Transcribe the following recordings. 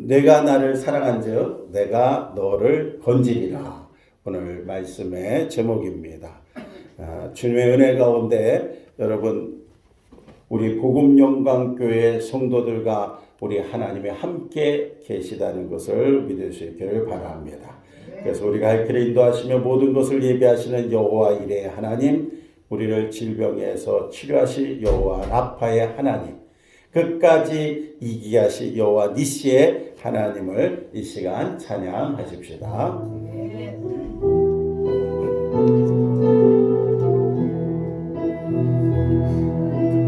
내가 나를 사랑한즉 내가 너를 건지리라. 오늘 말씀의 제목입니다. 주님의 은혜 가운데 여러분 우리 복음영광교회 성도들과 우리 하나님이 함께 계시다는 것을 믿을 수 있기를 바랍니다. 그래서 우리가 할 길을 인도하시며 모든 것을 예비하시는 여호와 이레의 하나님, 우리를 질병에서 치료하실 여호와 라파의 하나님, 끝까지 이기게 하실 여호와 니시의 하나님을 이 시간 찬양하십시다.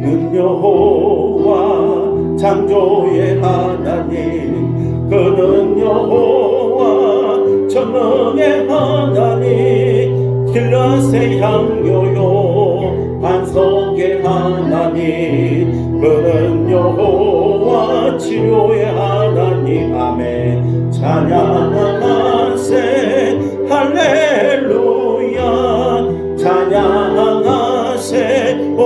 그는 여호와 창조의 하나님, 그는 여호와 전능의 하나님, 길라세 향료요 반석의 하나님, 그는 여호와 치료의 하나님. 아멘. 찬양하세 할렐루야, 찬양하세 오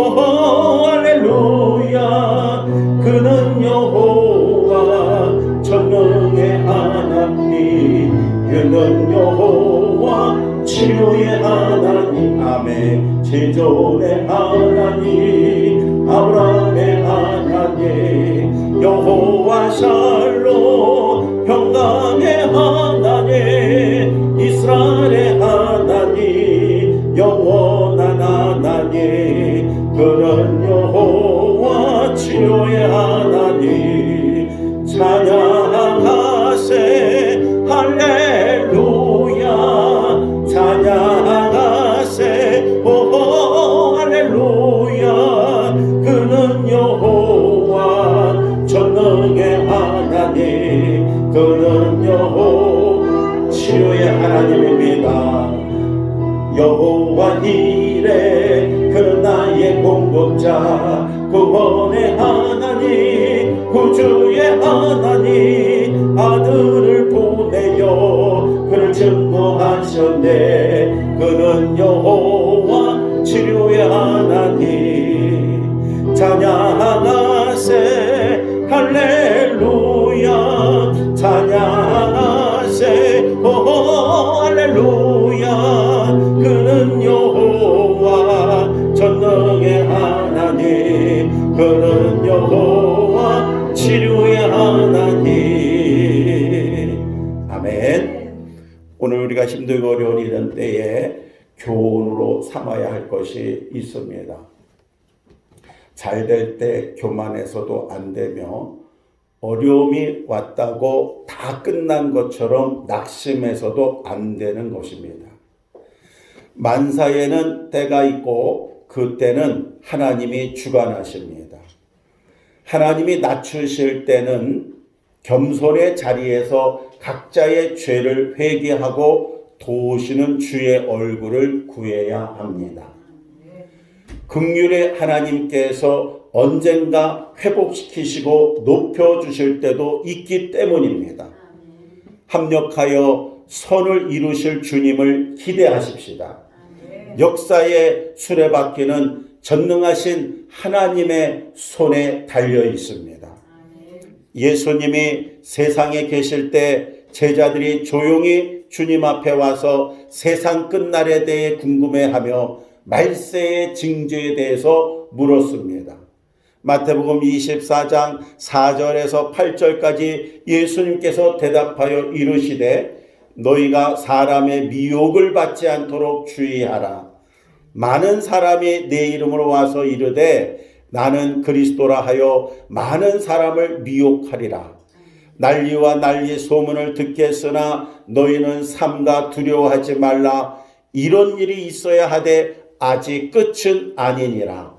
할렐루야. 그는 여호와 전능의 하나님, 그는 여호와 치료의 하나님. 아멘. 제존의 하나님, 아브라함의 하나님, 여호와 샬롬 평강의 하나님, 이스라엘의 하나님, 영원한 하나님, 그는 여호와 치료의 하나님. 찬양하세 할렐루야, 찬양하세 오 할렐루야. 그는 여호와 전능의 하나님, 그는 여호와 치료의 하나님입니다. 여호와 이레, 그는 나의 공급자, 구원의 하나님, 구주의 하나님, 아들을 보내어 그를 증거하셨네. 그는 여호와 치료의 하나님. 찬양하세 할렐루야, 찬양하세 오 할렐루야. 그는 여호와 전능의 하나님, 그는 여호와 치료의 하나님. 아멘. 오늘 우리가 힘들고 어려운 이런 때에 교훈으로 삼아야 할 것이 있습니다. 잘 될 때 교만해서도 안 되며, 어려움이 왔다고 다 끝난 것처럼 낙심해서도 안 되는 것입니다. 만사에는 때가 있고 그 때는 하나님이 주관하십니다. 하나님이 낮추실 때는 겸손의 자리에서 각자의 죄를 회개하고 도우시는 주의 얼굴을 구해야 합니다. 긍휼의 하나님께서 언젠가 회복시키시고 높여주실 때도 있기 때문입니다. 합력하여 선을 이루실 주님을 기대하십시다. 역사의 수레바퀴는 전능하신 하나님의 손에 달려 있습니다. 예수님이 세상에 계실 때 제자들이 조용히 주님 앞에 와서 세상 끝날에 대해 궁금해하며 말세의 징조에 대해서 물었습니다. 마태복음 24장 4절에서 8절까지 예수님께서 대답하여 이르시되, 너희가 사람의 미혹을 받지 않도록 주의하라. 많은 사람이 내 이름으로 와서 이르되 나는 그리스도라 하여 많은 사람을 미혹하리라. 난리와 난리 소문을 듣겠으나 너희는 삼가 두려워하지 말라. 이런 일이 있어야 하되 아직 끝은 아니니라.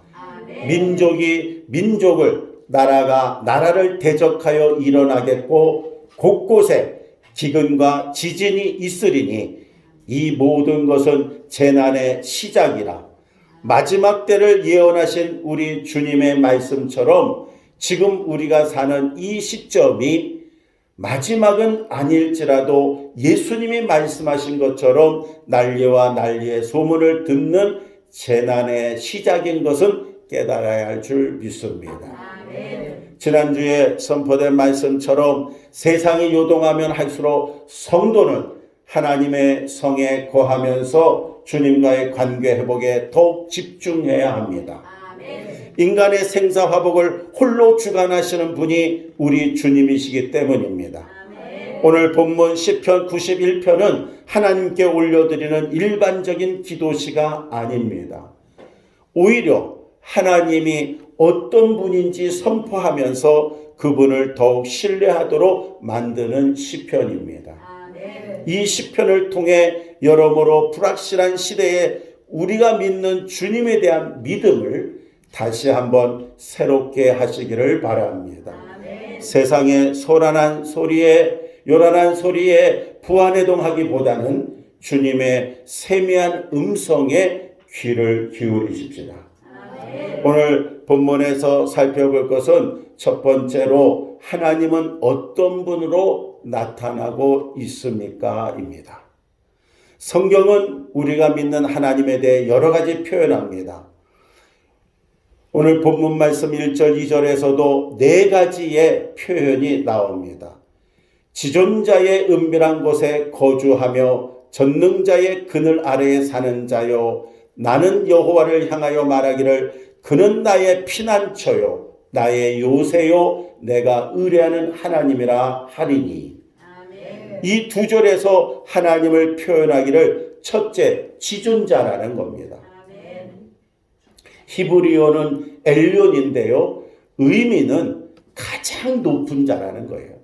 민족이 민족을, 나라가 나라를 대적하여 일어나겠고 곳곳에 기근과 지진이 있으리니 이 모든 것은 재난의 시작이라. 마지막 때를 예언하신 우리 주님의 말씀처럼 지금 우리가 사는 이 시점이 마지막은 아닐지라도 예수님이 말씀하신 것처럼 난리와 난리의 소문을 듣는 재난의 시작인 것은 깨달아야 할 줄 믿습니다. 지난주에 선포된 말씀처럼 세상이 요동하면 할수록 성도는 하나님의 성에 거하면서 주님과의 관계 회복에 더욱 집중해야 합니다. 인간의 생사화복을 홀로 주관하시는 분이 우리 주님이시기 때문입니다. 오늘 본문 시편 91편은 하나님께 올려드리는 일반적인 기도시가 아닙니다. 오히려 하나님이 어떤 분인지 선포하면서 그분을 더욱 신뢰하도록 만드는 시편입니다. 이 시편을 통해 여러모로 불확실한 시대에 우리가 믿는 주님에 대한 믿음을 다시 한번 새롭게 하시기를 바랍니다. 세상의 요란한 소리에 부안해동하기보다는 주님의 세미한 음성에 귀를 기울이십시다. 오늘 본문에서 살펴볼 것은 첫 번째로 하나님은 어떤 분으로 나타나고 있습니까? 입니다. 성경은 우리가 믿는 하나님에 대해 여러 가지 표현합니다. 오늘 본문 말씀 1절 2절에서도 네 가지의 표현이 나옵니다. 지존자의 은밀한 곳에 거주하며 전능자의 그늘 아래에 사는 자요, 나는 여호와를 향하여 말하기를 그는 나의 피난처요 나의 요새요 내가 의뢰하는 하나님이라 하리니. 이 두 절에서 하나님을 표현하기를 첫째 지존자라는 겁니다. 히브리어는 엘론인데요, 의미는 가장 높은 자라는 거예요.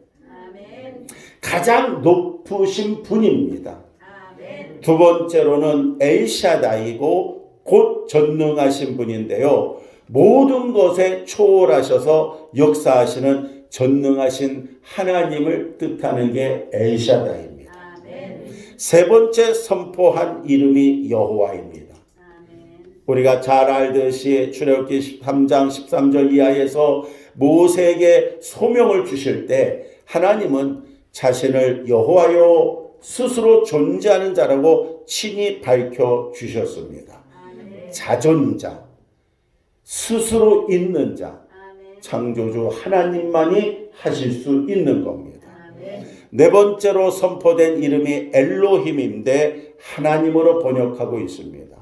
가장 높으신 분입니다. 두 번째로는 엘샤다이고 곧 전능하신 분인데요, 모든 것에 초월하셔서 역사하시는 전능하신 하나님을 뜻하는 게 엘샤다이입니다. 세 번째 선포한 이름이 여호와입니다. 우리가 잘 알듯이 출애굽기 13장 13절 이하에서 모세에게 소명을 주실 때 하나님은 자신을 여호와요 스스로 존재하는 자라고 친히 밝혀주셨습니다. 자존자, 스스로 있는 자, 창조주 하나님만이 하실 수 있는 겁니다. 네 번째로 선포된 이름이 엘로힘인데 하나님으로 번역하고 있습니다.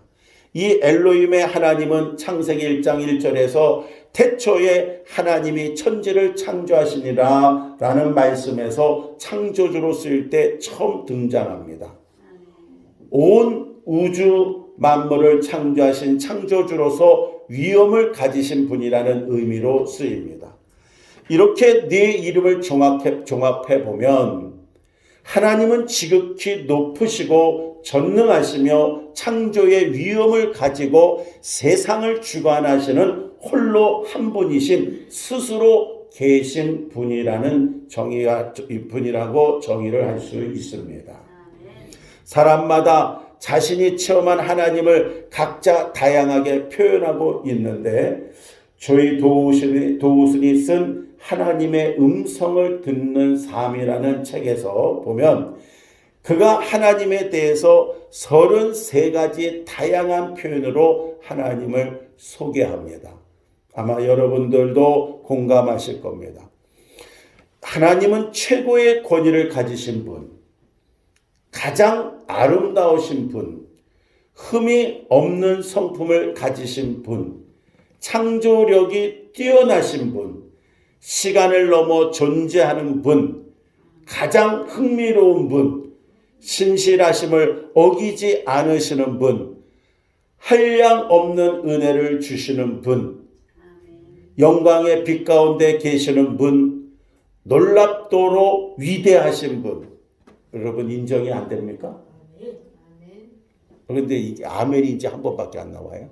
이 엘로힘의 하나님은 창세기 1장 1절에서 태초에 하나님이 천지를 창조하시니라 라는 말씀에서 창조주로 쓰일 때 처음 등장합니다. 온 우주 만물을 창조하신 창조주로서 위엄을 가지신 분이라는 의미로 쓰입니다. 이렇게 네 이름을 종합해 보면 하나님은 지극히 높으시고 전능하시며 창조의 위엄을 가지고 세상을 주관하시는 홀로 한 분이신 스스로 계신 분이라는 분이라고 정의를 할 수 있습니다. 사람마다 자신이 체험한 하나님을 각자 다양하게 표현하고 있는데 조이 도우슨이 쓴 하나님의 음성을 듣는 삶이라는 책에서 보면 그가 하나님에 대해서 33가지 다양한 표현으로 하나님을 소개합니다. 아마 여러분들도 공감하실 겁니다. 하나님은 최고의 권위를 가지신 분, 가장 아름다우신 분, 흠이 없는 성품을 가지신 분, 창조력이 뛰어나신 분, 시간을 넘어 존재하는 분, 가장 흥미로운 분, 신실하심을 어기지 않으시는 분, 한량 없는 은혜를 주시는 분, 영광의 빛 가운데 계시는 분, 놀랍도록 위대하신 분. 여러분 인정이 안 됩니까? 그런데 이게 아멘이 이제 한 번밖에 안 나와요.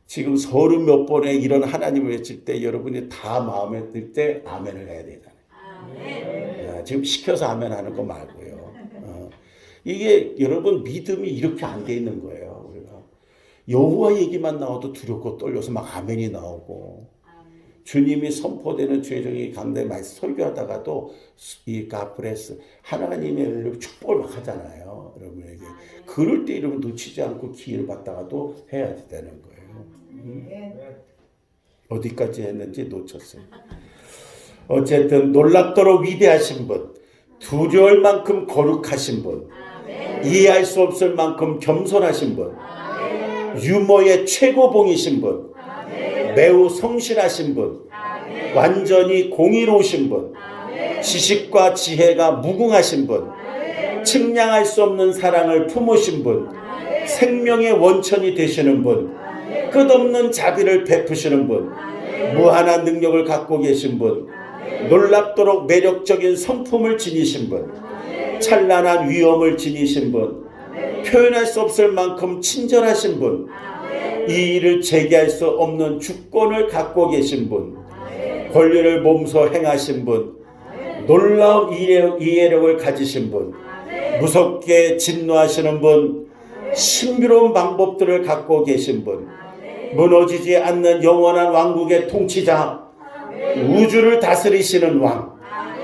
지금 30몇 번에 이런 하나님을 외칠 때 여러분이 다 마음에 들 때 아멘을 해야 되잖아요. 지금 시켜서 아멘 하는 거 말고요. 이게 여러분 믿음이 이렇게 안 돼 있는 거예요. 우리가 여호와 얘기만 나와도 두렵고 떨려서 막 아멘이 나오고, 주님이 선포되는 죄정이 가운데 말씀 설교하다가도 이 가프레스 하나님의 은혜로 축복을 막 하잖아요. 여러분에게 그럴 때 이러면 놓치지 않고 기회를 받다가도 해야 되는 거예요. 어디까지 했는지 놓쳤어요. 어쨌든 놀랍도록 위대하신 분, 두려울 만큼 거룩하신 분, 이해할 수 없을 만큼 겸손하신 분, 유머의 최고봉이신 분, 매우 성실하신 분, 완전히 공의로우신 분, 지식과 지혜가 무궁하신 분, 측량할 수 없는 사랑을 품으신 분, 생명의 원천이 되시는 분, 끝없는 자비를 베푸시는 분, 무한한 능력을 갖고 계신 분, 놀랍도록 매력적인 성품을 지니신 분, 찬란한 위엄을 지니신 분, 표현할 수 없을 만큼 친절하신 분, 이 일을 제기할 수 없는 주권을 갖고 계신 분, 권리를 몸소 행하신 분, 놀라운 이해력을 가지신 분, 무섭게 진노하시는 분, 신비로운 방법들을 갖고 계신 분, 무너지지 않는 영원한 왕국의 통치자, 우주를 다스리시는 왕,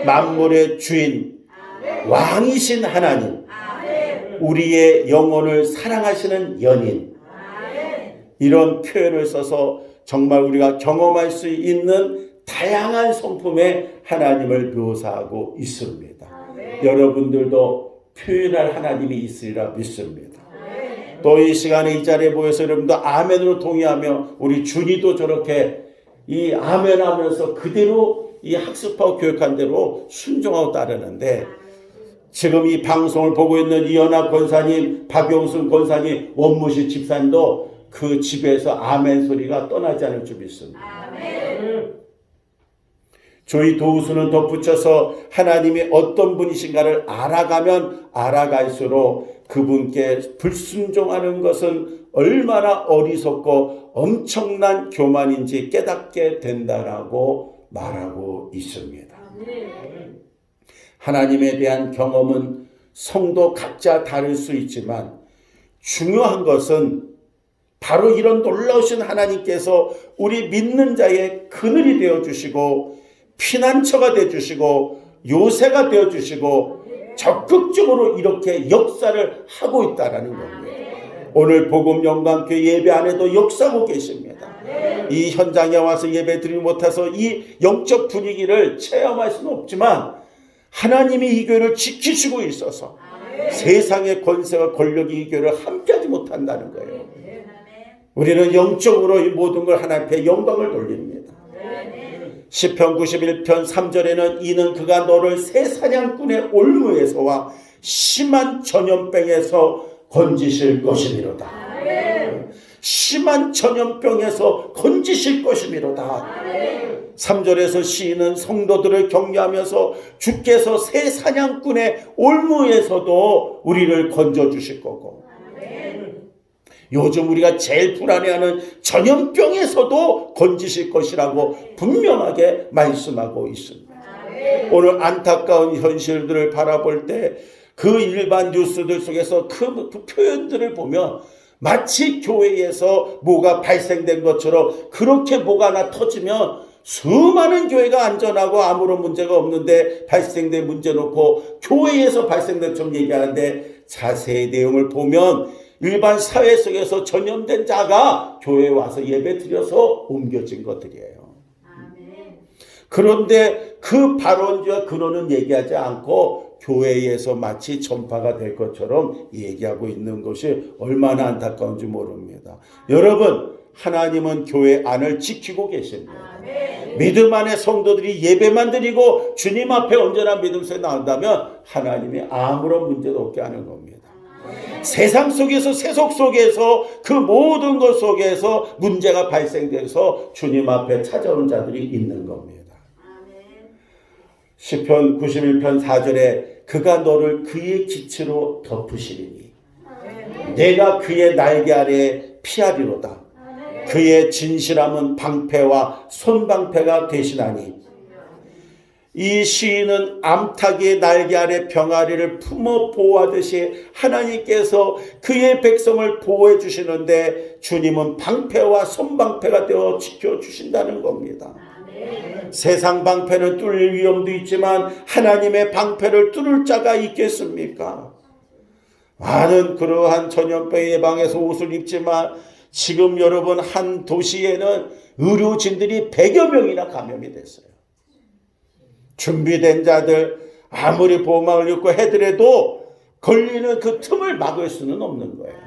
만물의 주인, 왕이신 하나님, 우리의 영혼을 사랑하시는 연인, 이런 표현을 써서 정말 우리가 경험할 수 있는 다양한 성품의 하나님을 묘사하고 있습니다. 여러분들도 표현할 하나님이 있으리라 믿습니다. 또 이 시간에 이 자리에 모여서 여러분도 아멘으로 동의하며 우리 준이도 저렇게 이 아멘 하면서 그대로 이 학습하고 교육한 대로 순종하고 따르는데, 지금 이 방송을 보고 있는 이연아 권사님, 박용순 권사님, 원무시 집사님도 그 집에서 아멘 소리가 떠나지 않을 줄 믿습니다. 저희 도우수는 덧붙여서 하나님이 어떤 분이신가를 알아가면 알아갈수록 그분께 불순종하는 것은 얼마나 어리석고 엄청난 교만인지 깨닫게 된다라고 말하고 있습니다. 하나님에 대한 경험은 성도 각자 다를 수 있지만 중요한 것은 바로 이런 놀라우신 하나님께서 우리 믿는 자의 그늘이 되어주시고 피난처가 되어주시고 요새가 되어주시고 적극적으로 이렇게 역사를 하고 있다는 겁니다. 오늘 복음 영광교회 예배 안에도 역사하고 계십니다. 이 현장에 와서 예배 드리지 못해서 이 영적 분위기를 체험할 수는 없지만 하나님이 이 교회를 지키시고 있어서 세상의 권세와 권력이 이 교회를 함께하지 못한다는 거예요. 우리는 영적으로 이 모든 걸 하나님 앞에 영광을 돌립니다. 시편 91편 3절에는 이는 그가 너를 새 사냥꾼의 올무에서와 심한 전염병에서 건지실 것이미로다. 심한 전염병에서 건지실 것이미로다. 3절에서 시인은 성도들을 격려하면서 주께서 새 사냥꾼의 올무에서도 우리를 건져주실 거고, 요즘 우리가 제일 불안해하는 전염병에서도 건지실 것이라고 분명하게 말씀하고 있습니다. 오늘 안타까운 현실들을 바라볼 때 그 일반 뉴스들 속에서 그 표현들을 보면 마치 교회에서 뭐가 발생된 것처럼, 그렇게 뭐가 하나 터지면 수많은 교회가 안전하고 아무런 문제가 없는데 발생된 문제 놓고 교회에서 발생된 좀 얘기하는데, 자세히 내용을 보면 일반 사회 속에서 전염된 자가 교회에 와서 예배 드려서 옮겨진 것들이에요. 그런데 그 발원지와 근원은 얘기하지 않고 교회에서 마치 전파가 될 것처럼 얘기하고 있는 것이 얼마나 안타까운지 모릅니다. 여러분, 하나님은 교회 안을 지키고 계십니다. 믿음 안에 성도들이 예배만 드리고 주님 앞에 언제나 믿음에서 나온다면 하나님이 아무런 문제도 없게 하는 겁니다. 세상 속에서, 세속 속에서, 그 모든 것 속에서 문제가 발생돼서 주님 앞에 찾아오는 자들이 있는 겁니다. 시편 91편 4절에 그가 너를 그의 기치로 덮으시리니 내가 그의 날개 아래 피하리로다. 그의 진실함은 방패와 손방패가 되시나니. 이 시인은 암탉의 날개 아래 병아리를 품어 보호하듯이 하나님께서 그의 백성을 보호해 주시는데 주님은 방패와 손방패가 되어 지켜주신다는 겁니다. 세상 방패는 뚫릴 위험도 있지만 하나님의 방패를 뚫을 자가 있겠습니까? 많은 그러한 전염병 예방에서 옷을 입지만 지금 여러분 한 도시에는 의료진들이 100여 명이나 감염이 됐어요. 준비된 자들 아무리 보호막을 입고 해더라도 걸리는 그 틈을 막을 수는 없는 거예요.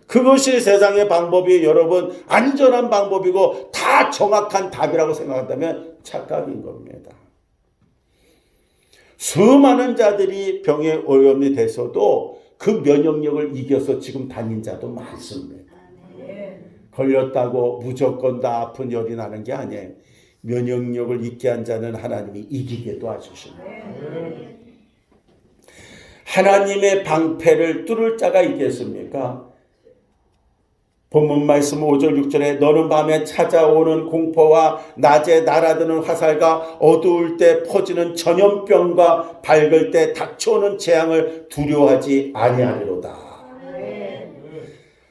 그것이 세상의 방법이 여러분 안전한 방법이고 다 정확한 답이라고 생각한다면 착각인 겁니다. 수많은 자들이 병에 오염이 돼서도 그 면역력을 이겨서 지금 다닌 자도 많습니다. 걸렸다고 무조건 다 아픈 열이 나는 게 아니에요. 면역력을 있게 한 자는 하나님이 이기게도 하시십니다. 하나님의 방패를 뚫을 자가 있겠습니까? 본문 말씀 5절 6절에 너는 밤에 찾아오는 공포와 낮에 날아드는 화살과 어두울 때 퍼지는 전염병과 밝을 때 닥쳐오는 재앙을 두려워하지 아니하리로다.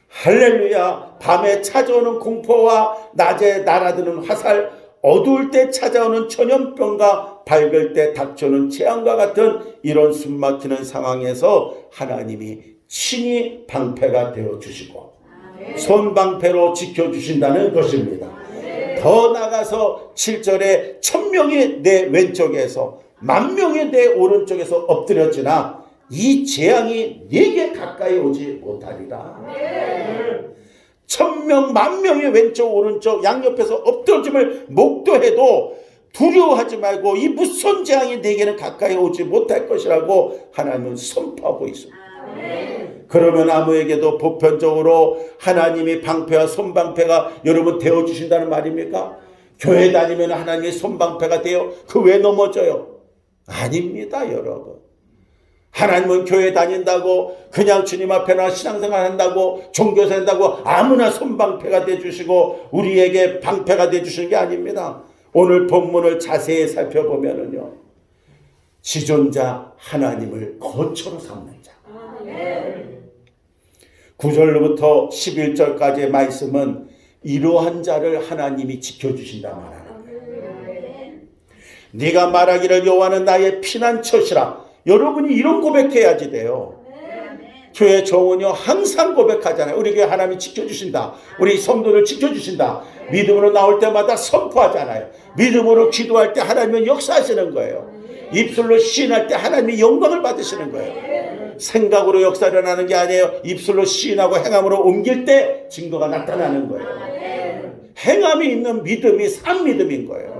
할렐루야. 밤에 찾아오는 공포와 낮에 날아드는 화살, 어두울 때 찾아오는 전염병과 밝을 때 닥쳐오는 재앙과 같은 이런 숨막히는 상황에서 하나님이 친히 방패가 되어주시고 손방패로 지켜주신다는 것입니다. 더 나가서 7절에 1000명이 내 왼쪽에서 10,000명이 내 오른쪽에서 엎드렸으나 이 재앙이 네게 가까이 오지 못하리라. 1000명 10,000명이 왼쪽 오른쪽 양옆에서 엎드러짐을 목도해도 두려워하지 말고 이 무슨 재앙이 네게는 가까이 오지 못할 것이라고 하나님은 선포하고 있습니다. 그러면 아무에게도 보편적으로 하나님이 방패와 손방패가 여러분 되어주신다는 말입니까? 교회 다니면 하나님의 손방패가 되어 그 왜 넘어져요? 아닙니다, 여러분. 하나님은 교회 다닌다고 그냥 주님 앞에나 신앙생활 한다고 종교생 한다고 아무나 손방패가 되어주시고 우리에게 방패가 되어주시는 게 아닙니다. 오늘 본문을 자세히 살펴보면은요, 지존자 하나님을 거처로 삼는 자. 9절로부터 11절까지의 말씀은 이러한 자를 하나님이 지켜주신다 말하는 거예요. 네가 말하기를 여호와는 나의 피난처시라. 여러분이 이런 고백해야지 돼요. 교회 정원이요 항상 고백하잖아요. 우리 교회 하나님이 지켜주신다. 우리 성도를 지켜주신다. 믿음으로 나올 때마다 선포하잖아요. 믿음으로 기도할 때 하나님은 역사하시는 거예요. 입술로 시인할 때 하나님이 영광을 받으시는 거예요. 생각으로 역사를 하는 게 아니에요. 입술로 시인하고 행함으로 옮길 때 증거가 나타나는 거예요. 행함이 있는 믿음이 산 믿음인 거예요.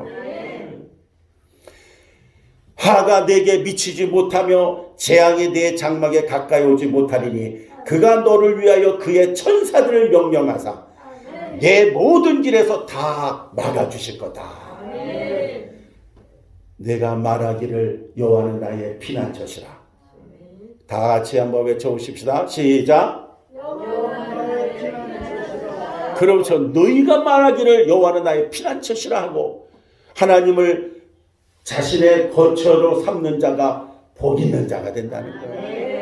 화가 내게 미치지 못하며 재앙이 내 장막에 가까이 오지 못하리니 그가 너를 위하여 그의 천사들을 명령하사 내 모든 길에서 다 막아주실 거다. 내가 말하기를 여호와는 나의 피난처시라. 다 같이 한번 외쳐보십시다. 시작. 그러면서 너희가 말하기를 여호와는 나의 피난처시라 하고 하나님을 자신의 거처로 삼는 자가 복 있는 자가 된다는 거예요.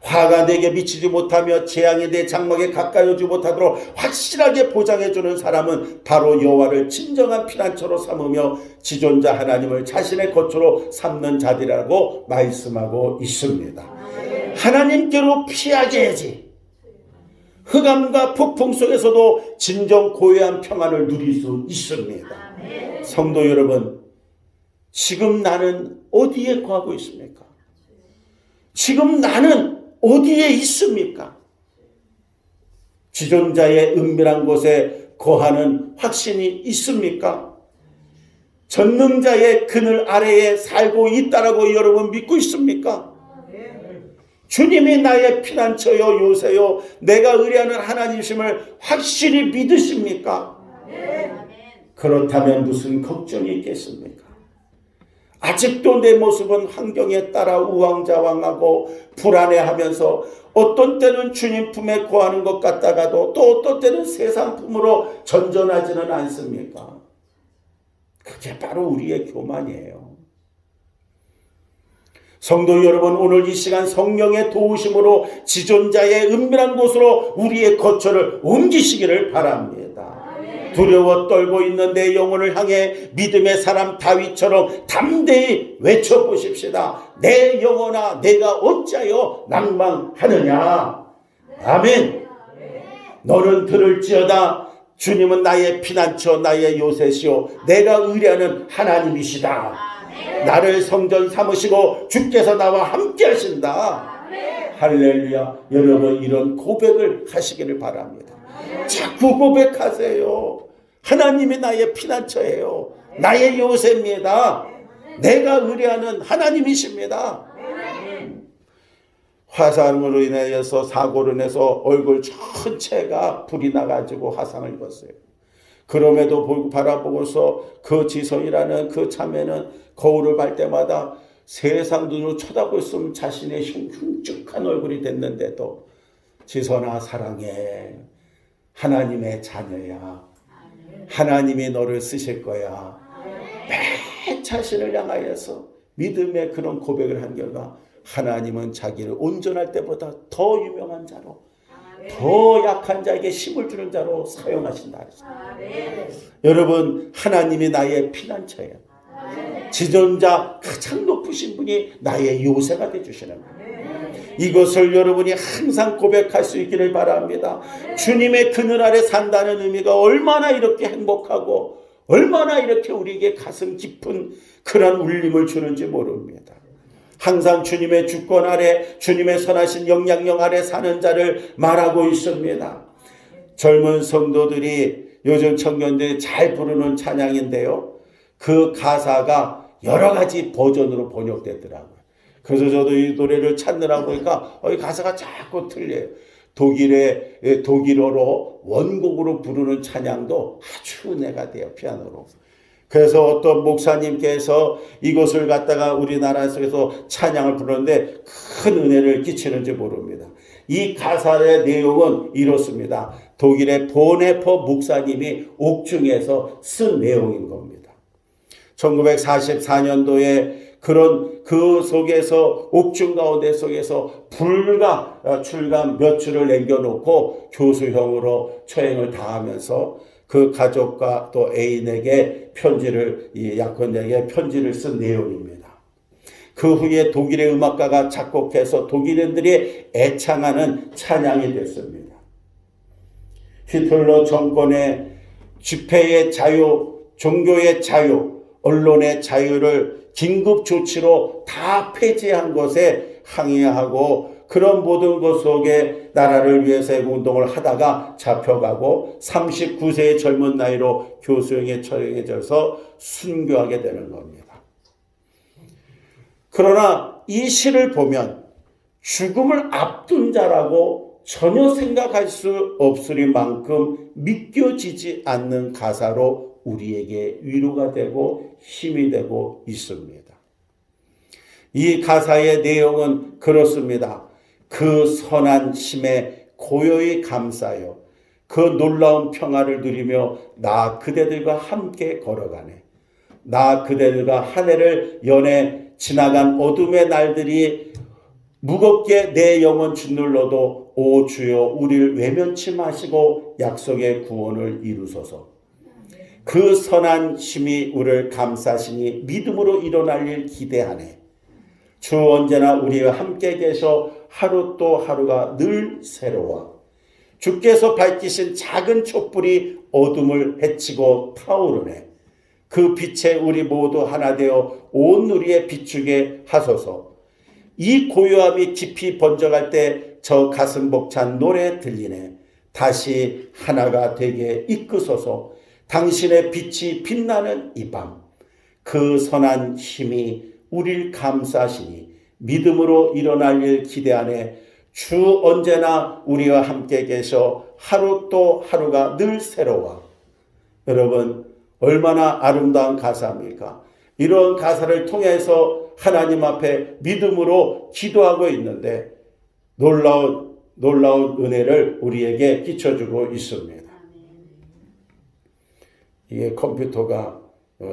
화가 내게 미치지 못하며 재앙이 내 장막에 가까이 오지 못하도록 확실하게 보장해주는 사람은 바로 여호와를 진정한 피난처로 삼으며 지존자 하나님을 자신의 거처로 삼는 자들이라고 말씀하고 있습니다. 하나님께로 피하게야지 흑암과 폭풍 속에서도 진정 고요한 평안을 누릴 수 있습니다. 성도 여러분, 지금 나는 어디에 거하고 있습니까? 지금 나는 어디에 있습니까? 지존자의 은밀한 곳에 거하는 확신이 있습니까? 전능자의 그늘 아래에 살고 있다라고 여러분 믿고 있습니까? 주님이 나의 피난처요 요새요 내가 의뢰하는 하나님이심을 확실히 믿으십니까? 그렇다면 무슨 걱정이 있겠습니까? 아직도 내 모습은 환경에 따라 우왕좌왕하고 불안해하면서 어떤 때는 주님 품에 거하는 것 같다가도 또 어떤 때는 세상 품으로 전전하지는 않습니까? 그게 바로 우리의 교만이에요. 성도 여러분, 오늘 이 시간 성령의 도우심으로 지존자의 은밀한 곳으로 우리의 거처를 옮기시기를 바랍니다. 두려워 떨고 있는 내 영혼을 향해 믿음의 사람 다윗처럼 담대히 외쳐보십시다. 내 영혼아 내가 어찌하여 낭망하느냐. 아멘. 너는 들을지어다 주님은 나의 피난처, 나의 요새시오. 내가 의뢰하는 하나님이시다. 나를 성전 삼으시고 주께서 나와 함께 하신다. 할렐루야. 여러분 이런 고백을 하시기를 바랍니다. 자꾸 고백하세요. 하나님이 나의 피난처예요. 나의 요새입니다. 내가 의뢰하는 하나님이십니다. 화상으로 인해서 사고로 인해서 얼굴 전체가 불이 나가지고 화상을 입었어요. 그럼에도 바라보고서 그 지성이라는 그 자매는 거울을 볼 때마다 세상 눈으로 쳐다볼 수 없는 자신의 흉측한 얼굴이 됐는데도 지선아 사랑해. 하나님의 자녀야. 하나님이 너를 쓰실 거야. 매 자신을 향하여서 믿음의 그런 고백을 한 결과 하나님은 자기를 온전할 때보다 더 유명한 자로, 더 약한 자에게 힘을 주는 자로 사용하신다. 여러분 하나님이 나의 피난처예요. 지존자 가장 높으신 분이 나의 요새가 되주시는 거예요. 이것을 여러분이 항상 고백할 수 있기를 바랍니다. 주님의 그늘 아래 산다는 의미가 얼마나 이렇게 행복하고 얼마나 이렇게 우리에게 가슴 깊은 그런 울림을 주는지 모릅니다. 항상 주님의 주권 아래, 주님의 선하신 영향력 아래 사는 자를 말하고 있습니다. 젊은 성도들이 요즘 청년들이 잘 부르는 찬양인데요. 그 가사가 여러 가지 버전으로 번역됐더라고요. 그래서 저도 이 노래를 찾느라고 보니까 이 가사가 자꾸 틀려요. 독일어로 원곡으로 부르는 찬양도 아주 은혜가 돼요. 피아노로. 그래서 어떤 목사님께서 이것을 갖다가 우리나라 속에서 찬양을 부르는데 큰 은혜를 끼치는지 모릅니다. 이 가사의 내용은 이렇습니다. 독일의 보네퍼 목사님이 옥중에서 쓴 내용인 겁니다. 1944년도에 그런 그 속에서 옥중 가운데 속에서 불과 출감 몇 주를 남겨놓고 교수형으로 처형을 당하면서 그 가족과 또 애인에게 이 약혼자에게 편지를 쓴 내용입니다. 그 후에 독일의 음악가가 작곡해서 독일인들이 애창하는 찬양이 됐습니다. 히틀러 정권의 집회의 자유, 종교의 자유, 언론의 자유를 긴급 조치로 다 폐지한 것에 항의하고 그런 모든 것 속에 나라를 위해서 운동을 하다가 잡혀가고 39세의 젊은 나이로 교수형에 처형해져서 순교하게 되는 겁니다. 그러나 이 시를 보면 죽음을 앞둔 자라고 전혀 생각할 수 없으리만큼 믿겨지지 않는 가사로 우리에게 위로가 되고 힘이 되고 있습니다. 이 가사의 내용은 그렇습니다. 그 선한 심에 고요히 감싸요. 그 놀라운 평화를 누리며 나 그대들과 함께 걸어가네. 나 그대들과 한 해를 연해 지나간 어둠의 날들이 무겁게 내 영혼 짓눌러도 오 주여 우리를 외면치 마시고 약속의 구원을 이루소서. 그 선한 심이 우리를 감싸시니 믿음으로 일어날 일 기대하네. 주 언제나 우리와 함께 계셔 하루 또 하루가 늘 새로워. 주께서 밝히신 작은 촛불이 어둠을 헤치고 타오르네. 그 빛에 우리 모두 하나 되어 온 누리에 비추게 하소서. 이 고요함이 깊이 번져갈 때 저 가슴 벅찬 노래 들리네. 다시 하나가 되게 이끄소서. 당신의 빛이 빛나는 이 밤. 그 선한 힘이 우릴 감싸시니 믿음으로 일어날 일 기대하네. 주 언제나 우리와 함께 계셔 하루 또 하루가 늘 새로워. 여러분 얼마나 아름다운 가사입니까? 이런 가사를 통해서 하나님 앞에 믿음으로 기도하고 있는데 놀라운 은혜를 우리에게 끼쳐주고 있습니다. 이게 컴퓨터가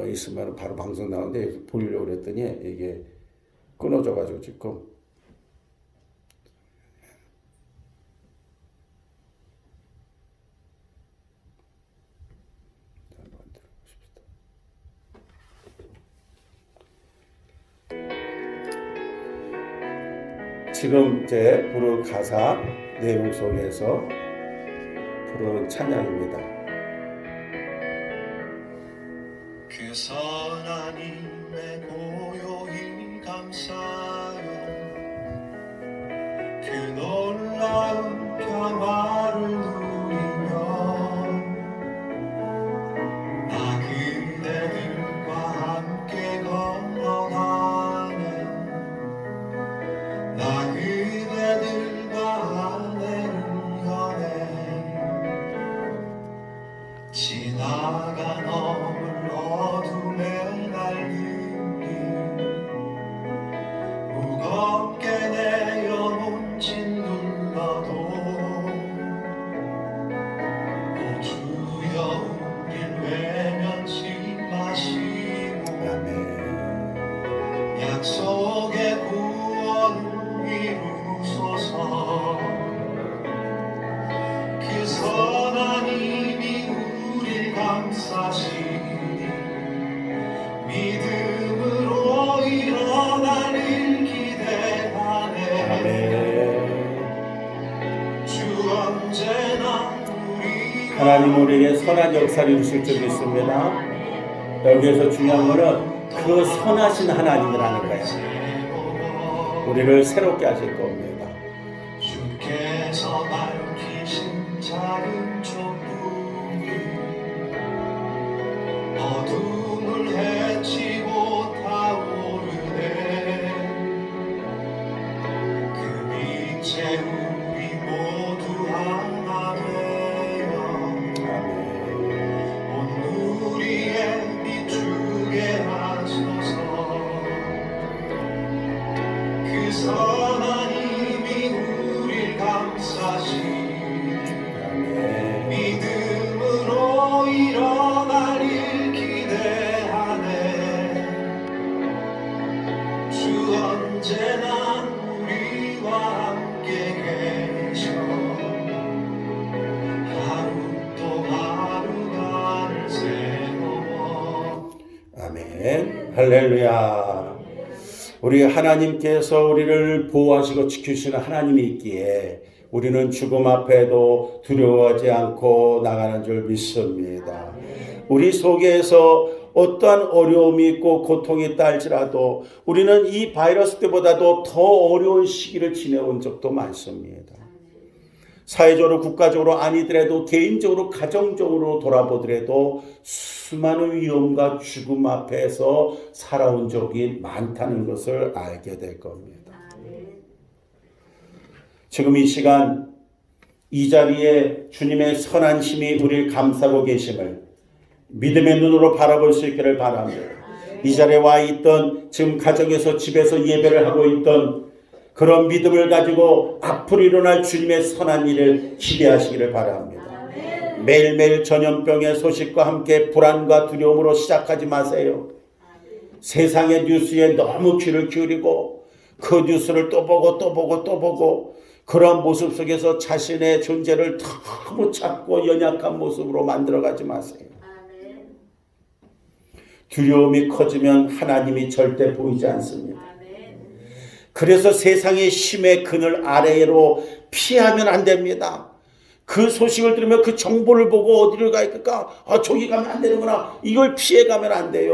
있으면 바로 방송 나오는데 보려고 그랬더니 이게 끊어져가지고 지금 지금 제 부른 가사 내용 속에서 부른 찬양입니다. 약속의 구원을 이루소서. 그 선한 힘이 우릴 감싸시니 믿음으로 일어나는 기대하네. 아멘. 주 언제나 우리 하나님 우리에게 선한 역사를 이루실 줄 믿습니다. 여기에서 중요한 것은 그 선하신 하나님이라는 거예요. 우리를 새롭게 하실 겁니다. 주께서 밝히신 작은 촛불이 어둠을 헤치고 타오르네. 그 빛에 우리 모두 하나 되어 아멘. 온 우리에 비추게 하소서. 그 선한 힘이 우릴 감싸시니 아멘. 믿음으로 일어나길 기대하네. 주 언제나 우리와 함께 계셔. 하루 또 하루 나를 새로워. 아멘. 할렐루야. 우리 하나님께서 우리를 보호하시고 지키시는 하나님이 있기에 우리는 죽음 앞에도 두려워하지 않고 나가는 줄 믿습니다. 우리 속에서 어떠한 어려움이 있고 고통이 있다 할지라도 우리는 이 바이러스 때보다도 더 어려운 시기를 지내온 적도 많습니다. 사회적으로 국가적으로 아니더라도 개인적으로 가정적으로 돌아보더라도 수많은 위험과 죽음 앞에서 살아온 적이 많다는 것을 알게 될 겁니다. 지금 이 시간 이 자리에 주님의 선한 힘이 우리를 감싸고 계심을 믿음의 눈으로 바라볼 수 있기를 바랍니다. 이 자리에 와 있던 지금 가정에서 집에서 예배를 하고 있던 그런 믿음을 가지고 앞으로 일어날 주님의 선한 일을 기대하시기를 바랍니다. 매일매일 전염병의 소식과 함께 불안과 두려움으로 시작하지 마세요. 세상의 뉴스에 너무 귀를 기울이고 그 뉴스를 또 보고 또 보고 또 보고 그런 모습 속에서 자신의 존재를 너무 작고 연약한 모습으로 만들어가지 마세요. 두려움이 커지면 하나님이 절대 보이지 않습니다. 그래서 세상의 힘의 그늘 아래로 피하면 안 됩니다. 그 소식을 들으면 그 정보를 보고 어디를 가야 할까? 저기 가면 안 되는구나. 이걸 피해가면 안 돼요.